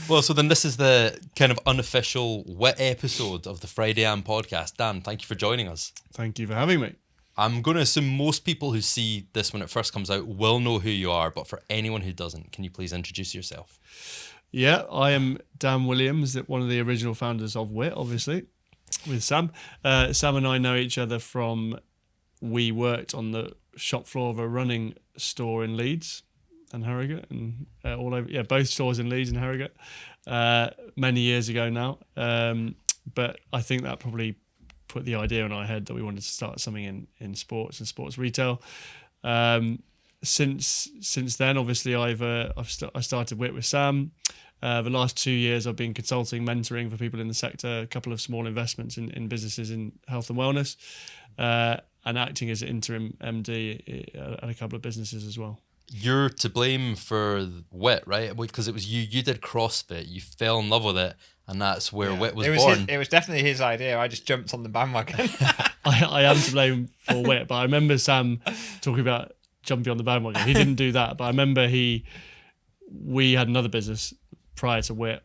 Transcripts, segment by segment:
Well, so then this is the kind of unofficial WIT episode of the Friday Am podcast. Dan, thank you for joining us. Thank you for having me. I'm going to assume most people who see this when it first comes out will know who you are, but for anyone who doesn't, can you please introduce yourself? Yeah, I am Dan Williams, one of the original founders of WIT, obviously, with Sam. Sam and I know each other from, we worked on the shop floor of a running store in Leeds and Harrogate, and all over, both stores in Leeds and Harrogate, many years ago now. But I think that probably put the idea in our head that we wanted to start something in sports and sports retail. Since then, obviously, I started WIT with Sam. The last 2 years, I've been consulting, mentoring for people in the sector, a couple of small investments in businesses in health and wellness, and acting as interim MD at a couple of businesses as well. You're to blame for WIT, right? Because it was you. You did CrossFit. You fell in love with it, and that's where WIT was born. It was definitely his idea. I just jumped on the bandwagon. I am to blame for WIT, but I remember Sam talking about jumping on the bandwagon. He didn't do that, but I remember we had another business prior to WIT,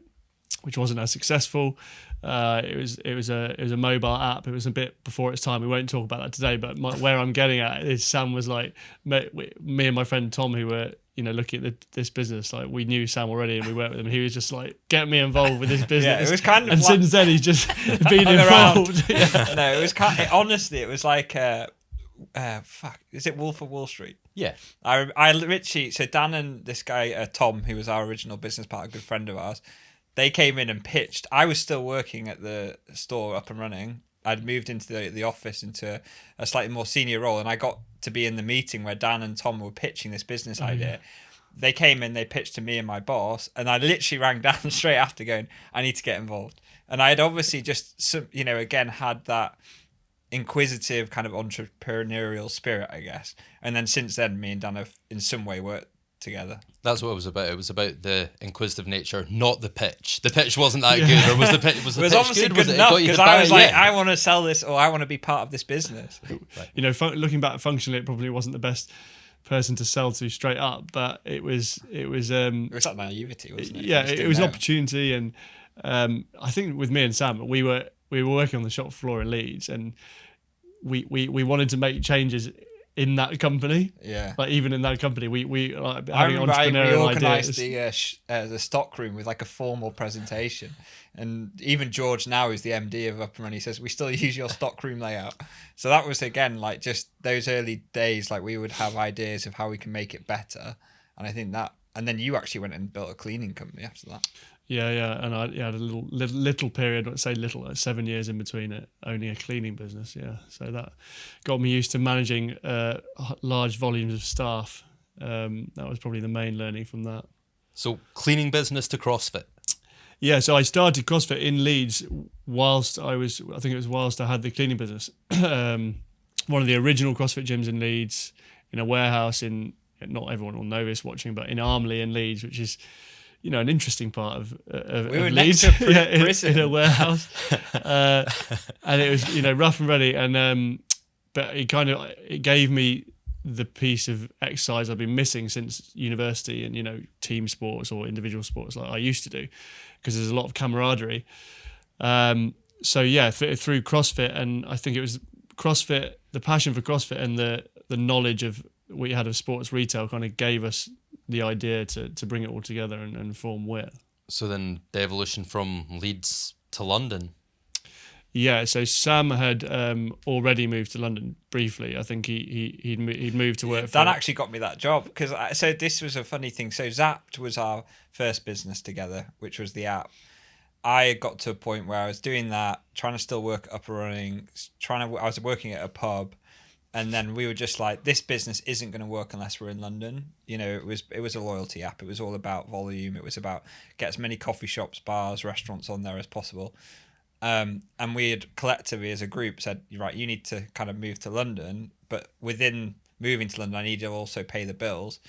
which wasn't as successful. It was a mobile app. It was a bit before its time. We won't talk about that today. But where I'm getting at is Sam was like, me and my friend Tom, who were looking at this business, like we knew Sam already and we worked with him. He was just like, get me involved with this business. Yeah, it was kind of. And since then, he's just been involved. Yeah. No, it was honestly, it was like, is it Wolf of Wall Street? Yeah. I literally, so Dan and this guy Tom, who was our original business partner, a good friend of ours. They came in and pitched. I was still working at the store up and running. I'd moved into the office into a slightly more senior role, and I got to be in the meeting where Dan and Tom were pitching this business idea. Yeah. They came in, they pitched to me and my boss, and I literally rang Dan straight after going, I need to get involved. And I had obviously just, again, had that inquisitive kind of entrepreneurial spirit, I guess. And then since then, me and Dan have in some way worked together. That's what it was about. It was about the inquisitive nature, not the pitch. The pitch wasn't that good, or was the pitch? Was the pitch obviously good enough because I was like, I want to sell this, or I want to be part of this business. Right. Looking back, functionally, it probably wasn't the best person to sell to straight up, but it was it was that naivety, wasn't it? Yeah, it was an opportunity, and I think with me and Sam, we were working on the shop floor in Leeds, and we wanted to make changes in that company. Yeah. Like even in that company, we I remember we organised the stock room with like a formal presentation, and even George now, who's the MD of Up and Running, he says we still use your stock room layout. So that was again like just those early days. Like we would have ideas of how we can make it better, and I think that. And then you actually went and built a cleaning company after that. Yeah, and I had a little period, let's say little, like 7 years in between it, owning a cleaning business. Yeah, so that got me used to managing large volumes of staff. That was probably the main learning from that. So cleaning business to CrossFit. Yeah, so I started CrossFit in Leeds whilst I had the cleaning business. One of the original CrossFit gyms in Leeds, in a warehouse not everyone will know this watching, but in Armley in Leeds, which is an interesting part of we were Leeds. Next to prison. in a warehouse, and it was rough and ready, and but it gave me the piece of exercise I've been missing since university, and team sports or individual sports like I used to do, because there's a lot of camaraderie. So yeah, through CrossFit, and I think it was CrossFit, the passion for CrossFit, and the knowledge of what you had of sports retail kind of gave us the idea to bring it all together and form WIT. So then the evolution from Leeds to London. Yeah, so Sam had already moved to London briefly. I think he'd moved to work. That actually got me that job so this was a funny thing. So Zapped was our first business together, which was the app. I got to a point where I was doing that, trying to still work Up and Running, I was working at a pub. And then we were just like, this business isn't going to work unless we're in London. It was a loyalty app. It was all about volume. It was about get as many coffee shops, bars, restaurants on there as possible. And we had collectively as a group said, right, you need to kind of move to London. But within moving to London, I need to also pay the bills.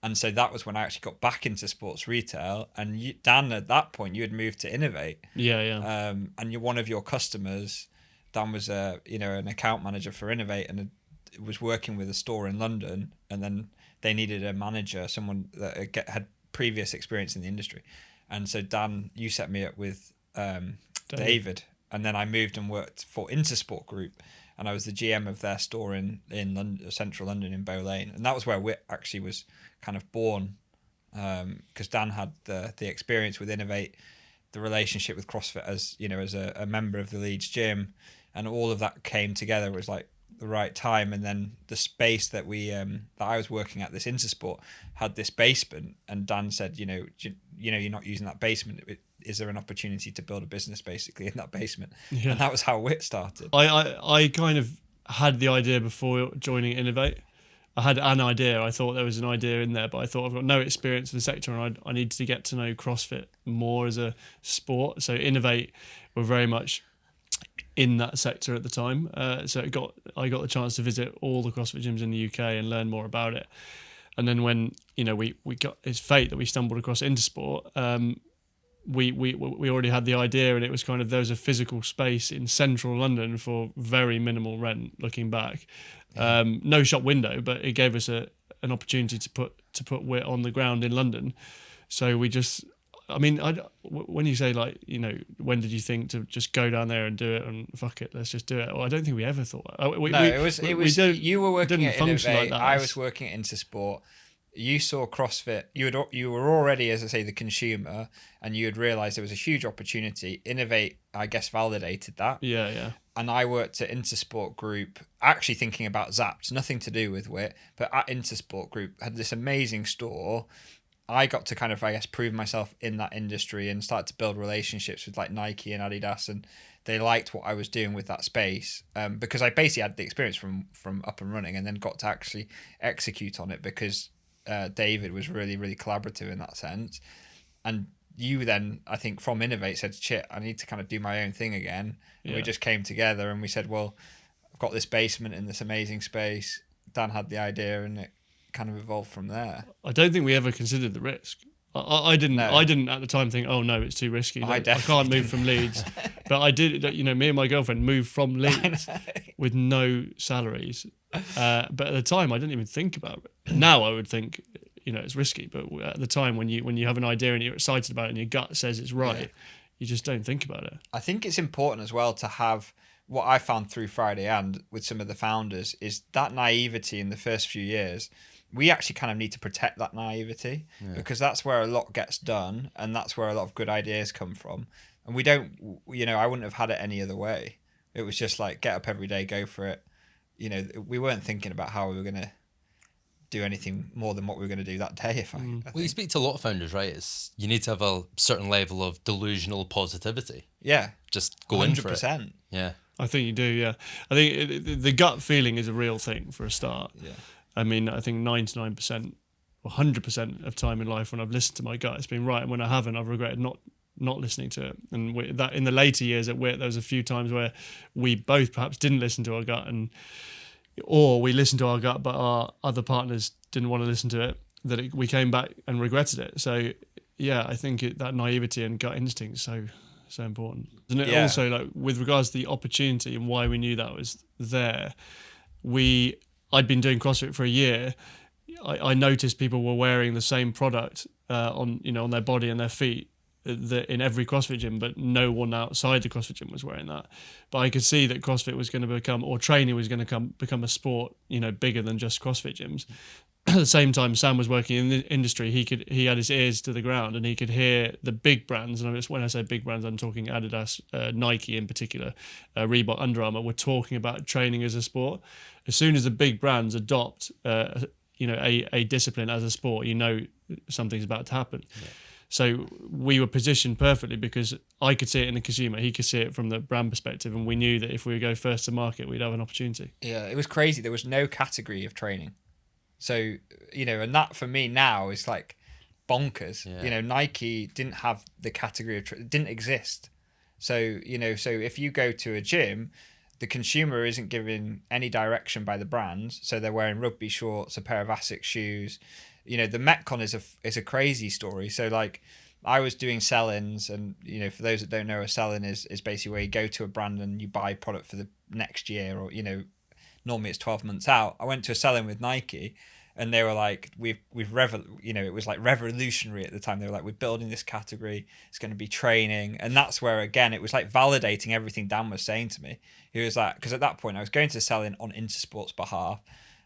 And so that was when I actually got back into sports retail. And Dan, at that point, you had moved to Innovate. Yeah. And one of your customers, Dan was an account manager for Innovate, and was working with a store in London, and then they needed a manager, someone that had previous experience in the industry. And so Dan, you set me up with David, and then I moved and worked for Intersport Group, and I was the GM of their store in London, central London in Bow Lane, and that was where WIT actually was kind of born, because Dan had the experience with Innovate, the relationship with CrossFit as a member of the Leeds gym, and all of that came together. It was like the right time, and then the space that that I was working at, this Intersport, had this basement, and Dan said, you're not using that basement. Is there an opportunity to build a business basically in that basement? Yeah. And that was how WIT started. I kind of had the idea before joining Innovate. I had an idea. I thought there was an idea in there, but I thought I've got no experience in the sector, and I needed to get to know CrossFit more as a sport. So Innovate were very much in that sector at the time. So I got the chance to visit all the CrossFit gyms in the UK and learn more about it. And then when we got, it's fate that we stumbled across Intersport. We already had the idea, and it was kind of, there was a physical space in central London for very minimal rent. Looking back, no shop window, but it gave us an opportunity to put WIT on the ground in London. So we just, I mean, when you say when did you think to just go down there and do it and fuck it, let's just do it? Well, I don't think we ever thought. It was you were working at Innovate, like that. I was working at Intersport. You saw CrossFit. You were already, as I say, the consumer, and you had realised there was a huge opportunity. Innovate, I guess, validated that. Yeah. And I worked at Intersport Group, actually thinking about Zapped, nothing to do with WIT, but at Intersport Group had this amazing store. I got to kind of, I guess, prove myself in that industry and start to build relationships with like Nike and Adidas, and they liked what I was doing with that space, because I basically had the experience from up and running, and then got to actually execute on it because David was really, really collaborative in that sense. And you then, I think, from Innovate said, shit, I need to kind of do my own thing again. And we just came together and we said, well, I've got this basement in this amazing space. Dan had the idea, and it kind of evolved from there. I don't think we ever considered the risk. I didn't. No. I didn't at the time think, oh no, it's too risky. I can't move from Leeds. But I did. Me and my girlfriend moved from Leeds with no salaries. But at the time, I didn't even think about it. Now I would think, it's risky. But at the time, when you have an idea and you're excited about it and your gut says it's right, you just don't think about it. I think it's important as well to have, what I found through Friday and with some of the founders, is that naivety in the first few years. We actually kind of need to protect that naivety, because that's where a lot gets done, and that's where a lot of good ideas come from. And we don't, I wouldn't have had it any other way. It was just like, get up every day, go for it. We weren't thinking about how we were going to do anything more than what we were going to do that day. Well, you speak to a lot of founders, right? You need to have a certain level of delusional positivity. Yeah. Just go in for it. 100%. Yeah. I think you do, yeah. I think the gut feeling is a real thing for a start. Yeah. I mean, I think 99% or 100% of time in life when I've listened to my gut, it's been right. And when I haven't, I've regretted not listening to it. And that in the later years at WIT, there was a few times where we both perhaps didn't listen to our gut, or we listened to our gut, but our other partners didn't want to listen to it, we came back and regretted it. So, yeah, I think that naivety and gut instinct is so important. And it also, like, with regards to the opportunity and why we knew that was there, I'd been doing CrossFit for a year. I noticed people were wearing the same product on their body and their feet in every CrossFit gym, but no one outside the CrossFit gym was wearing that. But I could see that CrossFit was going to become, or training was going to become a sport, bigger than just CrossFit gyms. At the same time, Sam was working in the industry. He had his ears to the ground, and he could hear the big brands. And when I say big brands, I'm talking Adidas, Nike in particular, Reebok, Under Armour, were talking about training as a sport. As soon as the big brands adopt, a discipline as a sport, something's about to happen. Yeah. So we were positioned perfectly because I could see it in the consumer, he could see it from the brand perspective, and we knew that if we go first to market, we'd have an opportunity. Yeah, it was crazy. There was no category of training. So, and that for me now is like bonkers. Yeah. Nike didn't have the category of it didn't exist. So, so if you go to a gym, the consumer isn't given any direction by the brands. So they're wearing rugby shorts, a pair of Asics shoes. The Metcon is a crazy story. So like I was doing sell-ins, and for those that don't know, a sell-in is basically where you go to a brand and you buy product for the next year, or normally it's 12 months out. I went to a sell-in with Nike, and they were like, it was like revolutionary at the time. They were like, we're building this category. It's going to be training, and that's where again it was like validating everything Dan was saying to me. He was like, because at that point I was going to sell in on Intersport's behalf.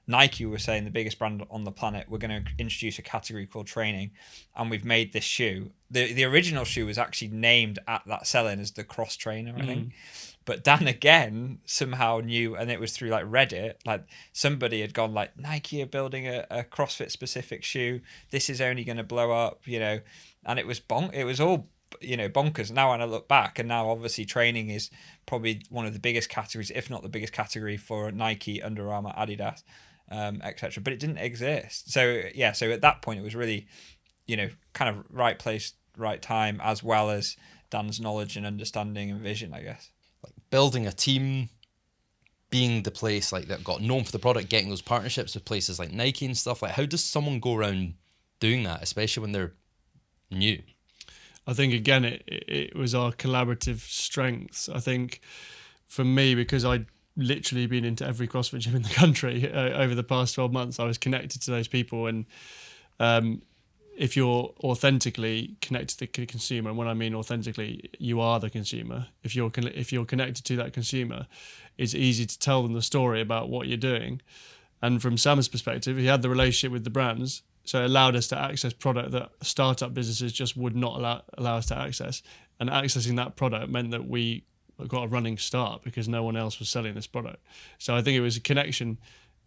Nike were saying, the biggest brand on the planet, we're going to introduce a category called training, and we've made this shoe. The original shoe was actually named at that sell-in as the Cross Trainer, I think. But Dan again somehow knew, and it was through like Reddit, like somebody had gone like, Nike are building a CrossFit specific shoe. This is only going to blow up, and it was it was all, bonkers. Now when I look back, and now obviously training is probably one of the biggest categories, if not the biggest category for Nike, Under Armour, Adidas, etc. But it didn't exist. So at that point it was really, kind of right place, right time, as well as Dan's knowledge and understanding and vision, I guess. Like building a team, being the place like that got known for the product, getting those partnerships with places like Nike and stuff. Like, how does someone go around doing that, especially when they're new? I think again it was our collaborative strengths. I think for me, because I'd literally been into every CrossFit gym in the country over the past 12 months, I was connected to those people, and if you're authentically connected to the consumer, and when I mean authentically, you are the consumer. If you're connected to that consumer, it's easy to tell them the story about what you're doing. And from Sam's perspective, he had the relationship with the brands, so it allowed us to access product that startup businesses just would not allow us to access. And accessing that product meant that we got a running start because no one else was selling this product. So I think it was a connection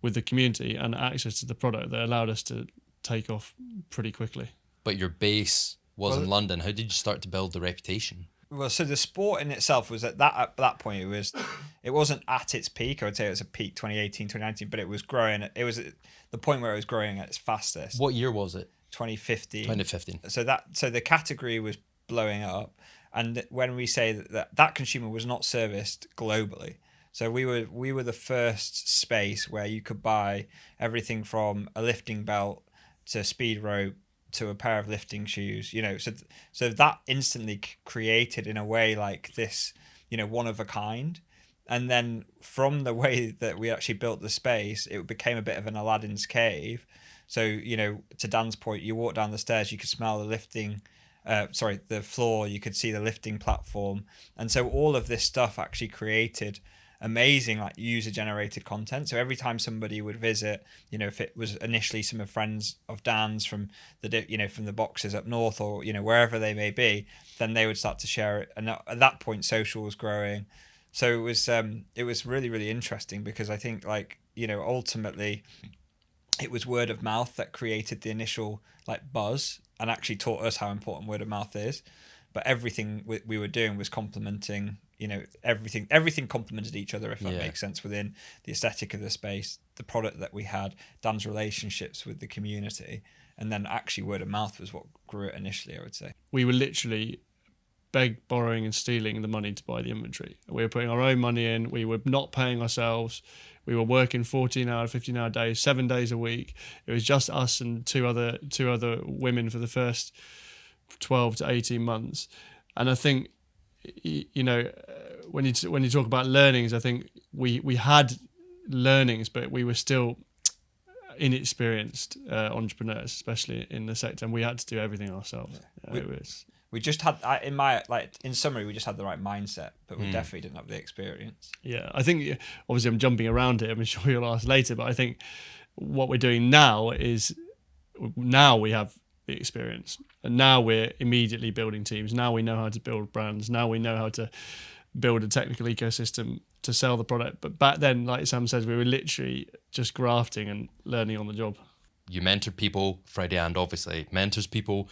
with the community and access to the product that allowed us to take off pretty quickly. But your base was in London. How did you start to build the reputation? Well, so the sport in itself was at that point, it wasn't at its peak. I would say it was a peak 2018, 2019, but it was growing. It was at the point where it was growing at its fastest. What year was it? 2015. 2015. So the category was blowing up, and when we say that consumer was not serviced globally. So we were the first space where you could buy everything from a lifting belt to speed rope to a pair of lifting shoes, so that instantly created in a way like this, one of a kind. And then from the way that we actually built the space, it became a bit of an Aladdin's cave. So, to Dan's point, you walk down the stairs, you could smell the floor, you could see the lifting platform. And so all of this stuff actually created amazing like user generated content. So every time somebody would visit, if it was initially some of friends of Dan's from the boxes up north, or wherever they may be, then they would start to share it. And at that point social was growing. So it was really, really interesting, because I think ultimately it was word of mouth that created the initial like buzz and actually taught us how important word of mouth is. But everything we were doing was complementing, everything complemented each other, if that makes sense, within the aesthetic of the space, the product that we had, Dan's relationships with the community, and then actually word of mouth was what grew it initially, I would say. We were literally borrowing and stealing the money to buy the inventory. We were putting our own money in. We were not paying ourselves. We were working 14-hour, 15-hour days, 7 days a week. It was just us and two other women for the first 12 to 18 months. And I think, when you talk about learnings, I think we had learnings, but we were still inexperienced entrepreneurs, especially in the sector, and we had to do everything ourselves. We just had, in summary, we just had the right mindset, but we definitely didn't have the experience. Yeah, I think, obviously I'm jumping around here, I'm sure you'll ask later, but I think what we're doing now is, now we have the experience, and now we're immediately building teams. Now we know how to build brands. Now we know how to build a technical ecosystem to sell the product. But back then, like Sam says, we were literally just grafting and learning on the job. You mentored people, Freddie, and obviously mentors people.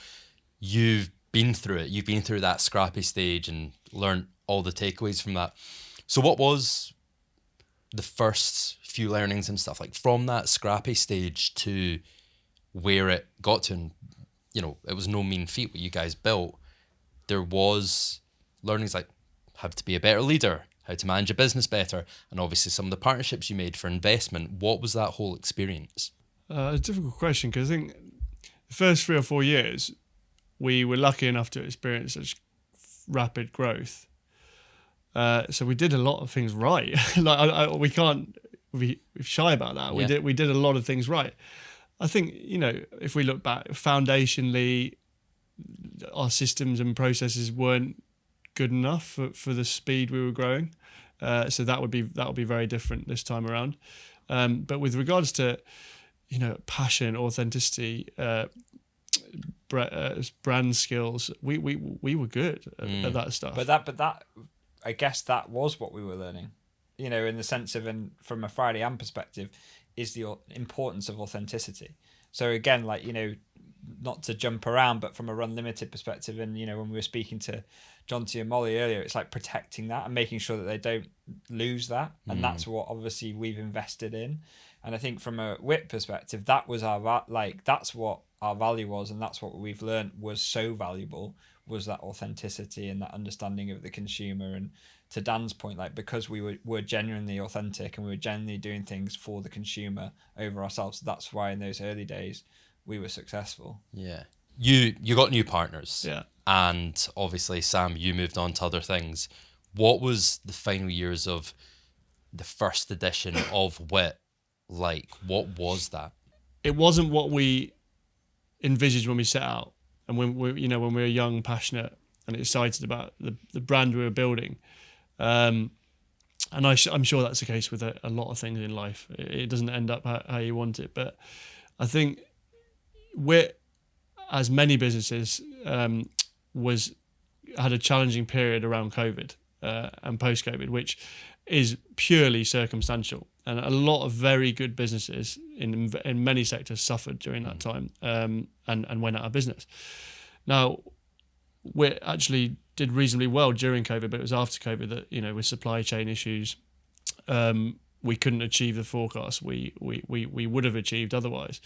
You've been through it. You've been through that scrappy stage and learned all the takeaways from that. So what was the first few learnings and stuff, like from that scrappy stage to where it got to? And it was no mean feat what you guys built. There was learnings like how to be a better leader, how to manage a business better, and obviously some of the partnerships you made for investment. What was that whole experience? It's a difficult question, because I think the first 3 or 4 years, we were lucky enough to experience such rapid growth. So we did a lot of things right. We can't be shy about that. Yeah. We did a lot of things right. I think, if we look back, foundationally, our systems and processes weren't good enough for the speed we were growing. So that would be very different this time around. But with regards to, passion, authenticity, brand skills, we were good at that stuff. But that, I guess that was what we were learning, in the sense of, and from a Friday Am perspective, is the importance of authenticity. So again, like, not to jump around, but from a Run Limited perspective, and when we were speaking to Jonty and Molly earlier, it's like protecting that and making sure that they don't lose that, and that's what obviously we've invested in. And I think from a WIT perspective, that was that's what our value was, and that's what we've learned was so valuable, was that authenticity and that understanding of the consumer. And to Dan's point, like, because we were genuinely authentic and we were genuinely doing things for the consumer over ourselves, that's why in those early days we were successful. Yeah. You got new partners. Yeah. And obviously, Sam, you moved on to other things. What was the final years of the first edition of WIT like? What was that? It wasn't what we envisaged when we set out, and when we were young, passionate, and excited about the brand we were building. And I'm sure that's the case with a lot of things in life. It doesn't end up how you want it. But I think WIT, as many businesses, had a challenging period around COVID and post-COVID, which is purely circumstantial. And a lot of very good businesses in many sectors suffered during that time and went out of business. Now, we actually did reasonably well during COVID, but it was after COVID that, with supply chain issues, we couldn't achieve the forecast we would have achieved otherwise.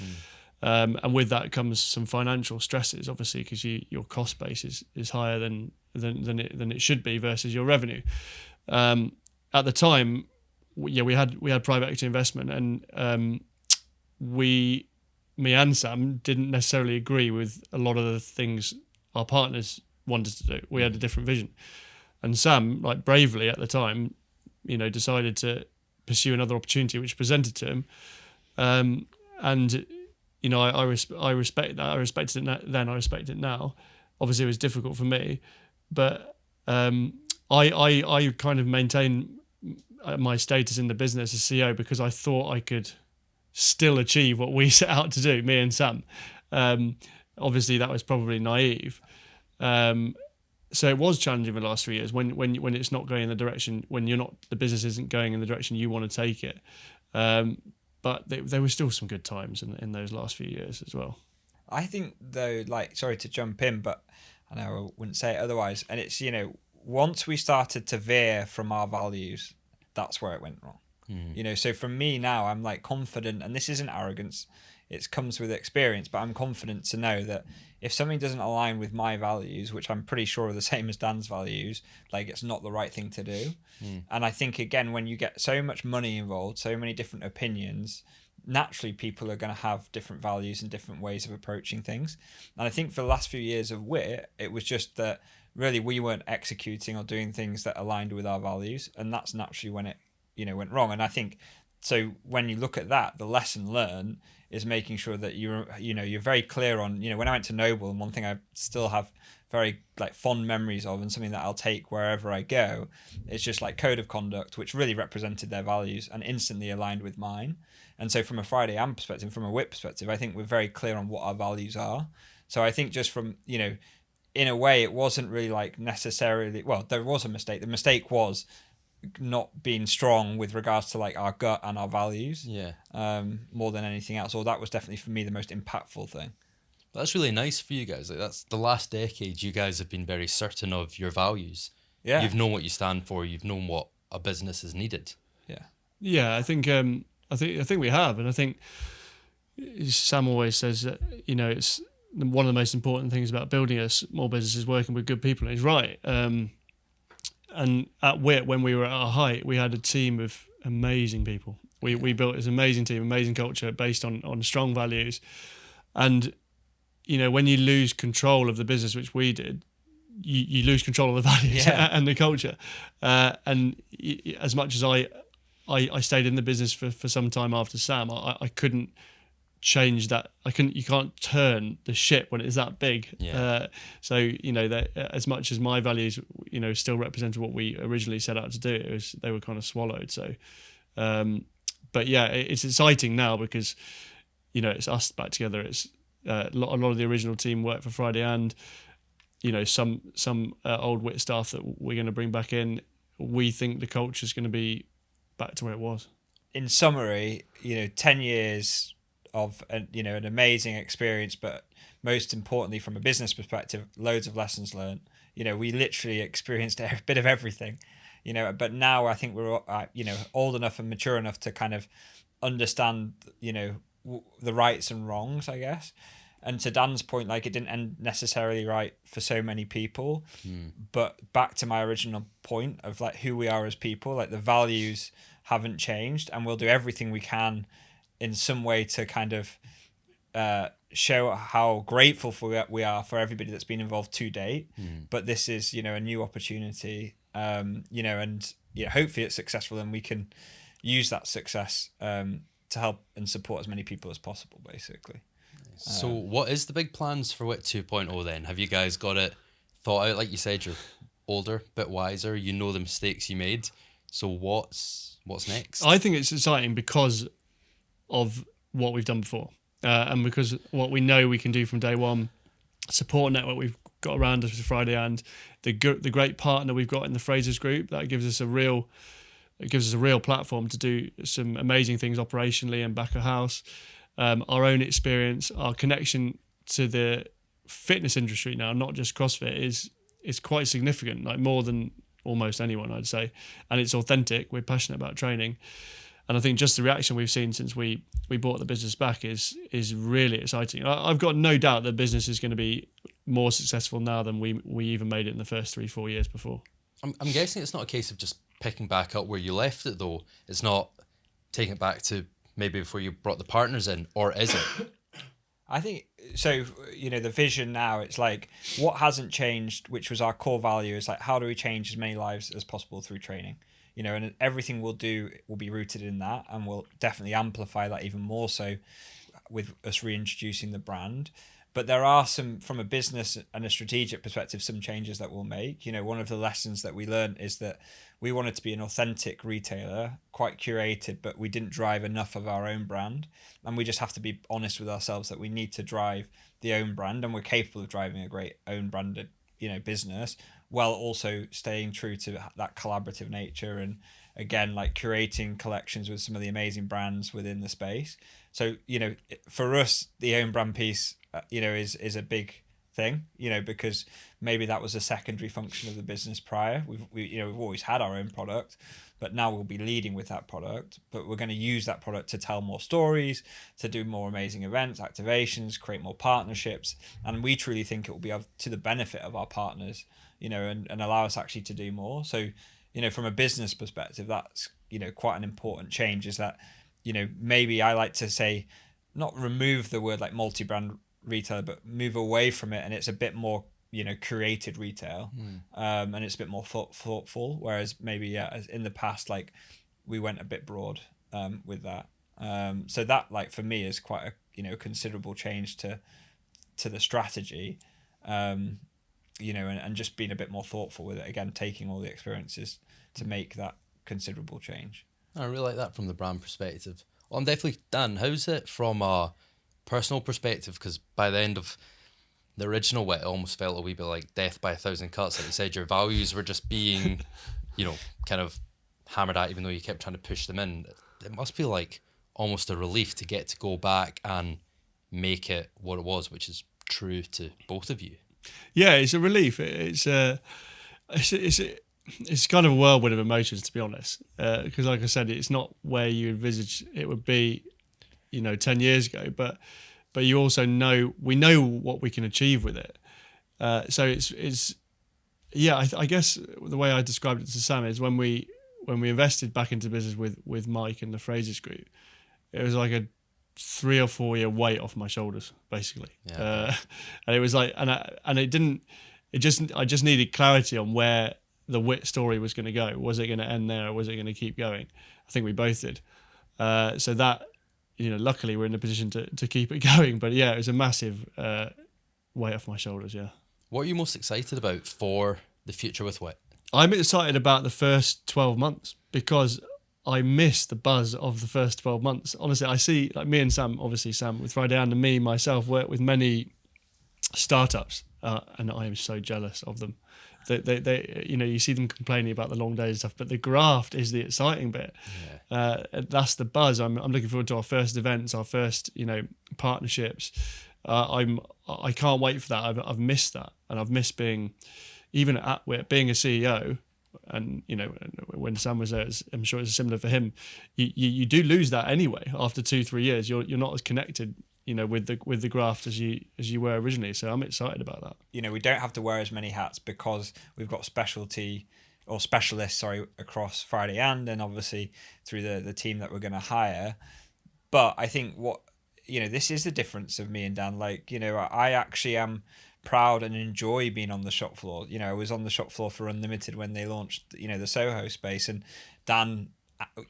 And with that comes some financial stresses, obviously, because your cost base is higher than it should be versus your revenue. At the time, we had private equity investment, and me and Sam didn't necessarily agree with a lot of the things our partners wanted to do. We had a different vision, and Sam, like, bravely at the time, decided to pursue another opportunity which presented to him, and I respect that. I respected it then. I respect it now. Obviously, it was difficult for me, but I kind of maintain my status in the business as CEO because I thought I could still achieve what we set out to do, me and Sam. Obviously, that was probably naive. So it was challenging the last 3 years when it's not going in the direction, when the business isn't going in the direction you want to take it. But there were still some good times in those last few years as well. I think, though, like, sorry to jump in, but I know I wouldn't say it otherwise. And it's, once we started to veer from our values, that's where it went wrong. So for me now, I'm like confident, and this isn't arrogance, it comes with experience, but I'm confident to know that if something doesn't align with my values, which I'm pretty sure are the same as Dan's values, like, it's not the right thing to do. And I think, again, when you get so much money involved, so many different opinions, naturally people are going to have different values and different ways of approaching things. And I think for the last few years of WIT, it was just that really we weren't executing or doing things that aligned with our values, and that's naturally when it went wrong. And I think, so when you look at that, the lesson learned is making sure that you're very clear on, when I went to Noble, and one thing I still have very fond memories of, and something that I'll take wherever I go, it's just like code of conduct, which really represented their values and instantly aligned with mine. And so from a Friday Am perspective, from a WIT perspective, I think we're very clear on what our values are. So I think just from, in a way, it wasn't really necessarily, well, there was a mistake. The mistake was not being strong with regards to our gut and our values, more than anything else. Or that was definitely for me the most impactful thing. That's really nice for you guys. That's the last decade. You guys have been very certain of your values. Yeah, you've known what you stand for. You've known what a business is needed. I think we have, and I think Sam always says that it's one of the most important things about building a small business is working with good people. And he's right. And at WIT, when we were at our height, we had a team of amazing people. We built this amazing team, amazing culture based on strong values. And, when you lose control of the business, which we did, you lose control of the values and the culture. And as much as I stayed in the business for some time after Sam, I couldn't change that. You can't turn the ship when it's that big. Yeah. So that as much as my values still represented what we originally set out to do, they were kind of swallowed. So but yeah, it's exciting now because it's us back together. It's a lot of the original team work for Friday, and some old WIT staff that we're going to bring back in. We think the culture is going to be back to where it was. In summary, 10 years of an amazing experience, but most importantly from a business perspective, loads of lessons learned. We literally experienced a bit of everything, but now I think we're old enough and mature enough to kind of understand the rights and wrongs, I guess. And to Dan's point, like, it didn't end necessarily right for so many people, but back to my original point of like who we are as people, like the values haven't changed, and we'll do everything we can in some way to kind of show how grateful we are for everybody that's been involved to date. But this is a new opportunity, and hopefully it's successful, and we can use that success to help and support as many people as possible, basically. So what is the big plans for WIT 2.0 then? Have you guys got it thought out? Like you said, you're older, bit wiser, the mistakes you made. So what's next? I think it's exciting because of what we've done before, and because what we know we can do from day one. Support network we've got around us with Friday, and the great partner we've got in the Frasers Group, that gives us a real platform to do some amazing things operationally and back of house. Our own experience, our connection to the fitness industry now, not just CrossFit, is quite significant, like more than almost anyone, I'd say. And it's authentic. We're passionate about training. And I think just the reaction we've seen since we brought the business back is really exciting. I've got no doubt the business is going to be more successful now than we even made it in the first 3-4 years before. I'm guessing it's not a case of just picking back up where you left it, though. It's not taking it back to maybe before you brought the partners in, or is it? I think so. The vision now, it's like what hasn't changed, which was our core value, is like how do we change as many lives as possible through training? And everything we'll do will be rooted in that, and we'll definitely amplify that even more so with us reintroducing the brand. But there are some, from a business and a strategic perspective, some changes that we'll make. One of the lessons that we learned is that we wanted to be an authentic retailer, quite curated, but we didn't drive enough of our own brand. And we just have to be honest with ourselves that we need to drive the own brand, and we're capable of driving a great own branded, business, while also staying true to that collaborative nature, and again, like curating collections with some of the amazing brands within the space. So, for us, the own brand piece, is a big thing, because maybe that was a secondary function of the business prior. We've always had our own product, but now we'll be leading with that product. But we're going to use that product to tell more stories, to do more amazing events, activations, create more partnerships, and we truly think it will be to the benefit of our partners, and allow us actually to do more. So, from a business perspective, that's quite an important change. Is that maybe I like to say, not remove the word like multi-brand retailer, but move away from it, and it's a bit more curated retail, and it's a bit more thoughtful, whereas maybe in the past, like, we went a bit broad with that, so that, like, for me is quite a considerable change to the strategy, and just being a bit more thoughtful with it, again taking all the experiences to make that considerable change. I really like that from the brand perspective. Well, I'm definitely, Dan, how's it from a personal perspective? Because by the end of the original WIT, it almost felt a wee bit like death by 1,000 cuts. Like you said, your values were just being, kind of hammered at, even though you kept trying to push them in. It must feel like almost a relief to get to go back and make it what it was, which is true to both of you. Yeah, it's a relief. It's kind of a whirlwind of emotions, to be honest, because like I said, it's not where you envisage it would be 10 years ago, but you also we know what we can achieve with it, so it's I guess the way I described it to Sam is when we invested back into business with Mike and the Frasers Group, it was like a 3 or 4 year weight off my shoulders, basically. And it was like, and I just needed clarity on where the WIT story was going to go. Was it going to end there, or was it going to keep going? I think we both did. So that luckily we're in a position to keep it going. But yeah, it was a massive weight off my shoulders. Yeah. What are you most excited about for the future with WIT? I'm excited about the first 12 months because I miss the buzz of the first 12 months. Honestly, I see, like, me and Sam, obviously Sam with Friday and me myself work with many startups, and I am so jealous of them. They you see them complaining about the long days and stuff, but the graft is the exciting bit. That's the buzz. I'm looking forward to our first events, our first partnerships. I can't wait for that. I've missed that, and I've missed being, even at WIT, being a CEO. And when Sam was there, I'm sure it's similar for him. You do lose that anyway after 2-3 years. You're not as connected with the graft as you were originally. So I'm excited about that. We don't have to wear as many hats because we've got specialists across Friday and obviously through the team that we're going to hire. But I think this is the difference of me and Dan. I actually am proud and enjoy being on the shop floor. I was on the shop floor for Unlimited when they launched the Soho space, and Dan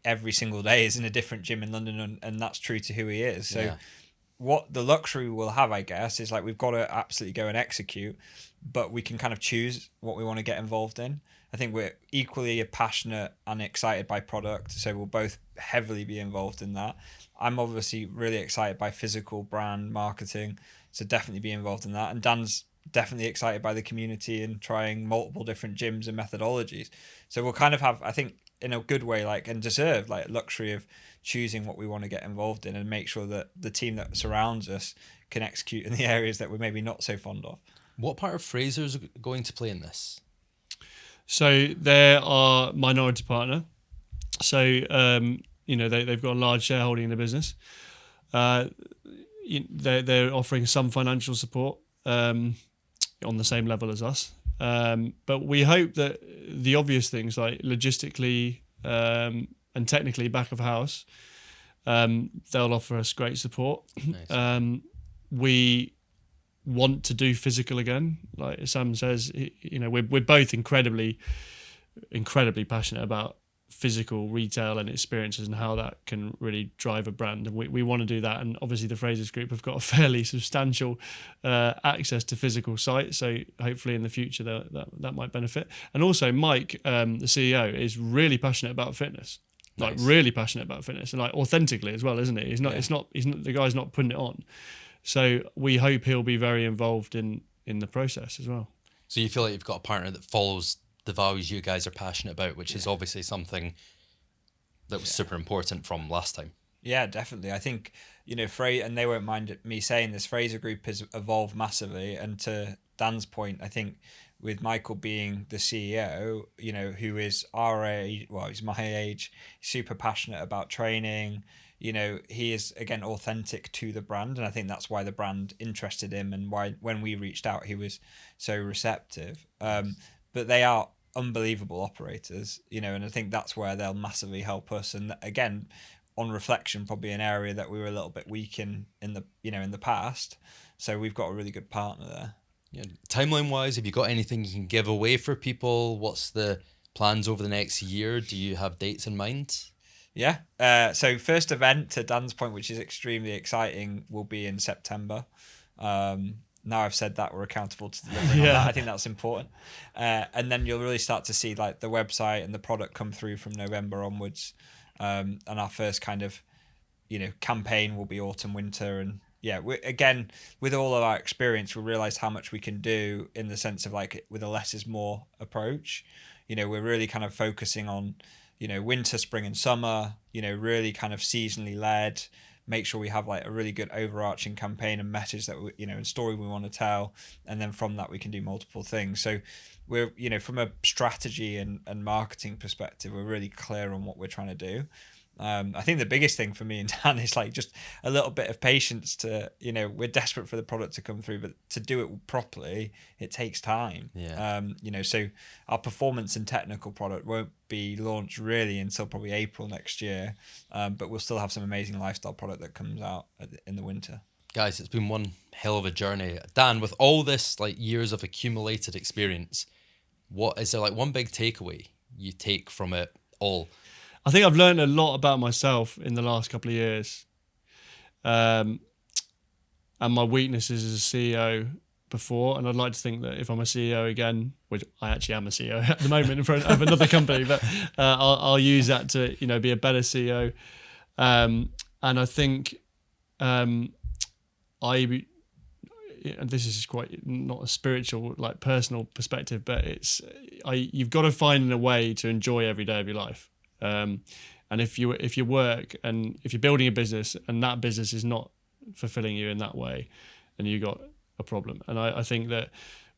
every single day is in a different gym in London, and that's true to who he is. So what the luxury we'll have, I guess, is we've got to absolutely go and execute, but we can kind of choose what we want to get involved in. I think we're equally passionate and excited by product, so we'll both heavily be involved in that. I'm obviously really excited by physical brand marketing, so definitely be involved in that. And Dan's definitely excited by the community and trying multiple different gyms and methodologies. So we'll kind of have, I think, in a good way, and deserve luxury of choosing what we want to get involved in and make sure that the team that surrounds us can execute in the areas that we're maybe not so fond of. What part of Fraser's going to play in this? So they're our minority partner. So they've got a large shareholding in the business. They're offering some financial support on the same level as us. But we hope that the obvious things like logistically and technically back of house, they'll offer us great support. Nice. We want to do physical again. Like Sam says, we're both incredibly passionate about physical retail and experiences and how that can really drive a brand, and we want to do that. And obviously the Frasers Group have got a fairly substantial access to physical sites, so hopefully in the future that might benefit. And also Mike, the CEO, is really passionate about fitness. Nice. Really passionate about fitness, and authentically as well, isn't he? He's not the guy's not putting it on. So we hope he'll be very involved in the process as well. So you feel like you've got a partner that follows the values you guys are passionate about, which is obviously something that was super important from last time. Yeah, definitely. I think, and they won't mind me saying this, Fraser Group has evolved massively. And to Dan's point, I think with Michael being the CEO, who is our age, well, he's my age, super passionate about training. He is, again, authentic to the brand. And I think that's why the brand interested him and why when we reached out, he was so receptive. But they are unbelievable operators, and I think that's where they'll massively help us. And again, on reflection, probably an area that we were a little bit weak in the past. So we've got a really good partner there. Yeah. Timeline wise, have you got anything you can give away for people? What's the plans over the next year? Do you have dates in mind? Yeah. So first event, to Dan's point, which is extremely exciting, will be in September. Now I've said that, we're accountable to delivering on that. I think that's important. And then you'll really start to see the website and the product come through from November onwards. And our first kind of, campaign will be autumn, winter. And again, with all of our experience, we realize how much we can do in the sense of with a less is more approach. We're really kind of focusing on, winter, spring and summer, really kind of seasonally led. Make sure we have a really good overarching campaign and message that we, and story we want to tell, and then from that we can do multiple things. So we're, from a strategy and marketing perspective, we're really clear on what we're trying to do. I think the biggest thing for me and Dan is just a little bit of patience to, we're desperate for the product to come through, but to do it properly, it takes time. Yeah. So our performance and technical product won't be launched really until probably April next year. But we'll still have some amazing lifestyle product that comes out in the winter. Guys, it's been one hell of a journey. Dan, with all this years of accumulated experience, what is there one big takeaway you take from it all? I think I've learned a lot about myself in the last couple of years. and my weaknesses as a CEO before, and I'd like to think that if I'm a CEO again, which I actually am a CEO at the moment in front of another company, but I'll use that to be a better CEO. And I think and this is quite not a spiritual, like personal perspective, but you've got to find a way to enjoy every day of your life. And if you work and if you're building a business and that business is not fulfilling you in that way, then you got a problem. And I think that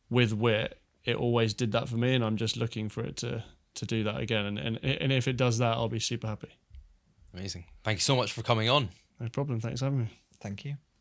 with WIT, it always did that for me, and I'm just looking for it to do that again. And if it does that, I'll be super happy. Amazing. Thank you so much for coming on. No problem. Thanks for having me. Thank you.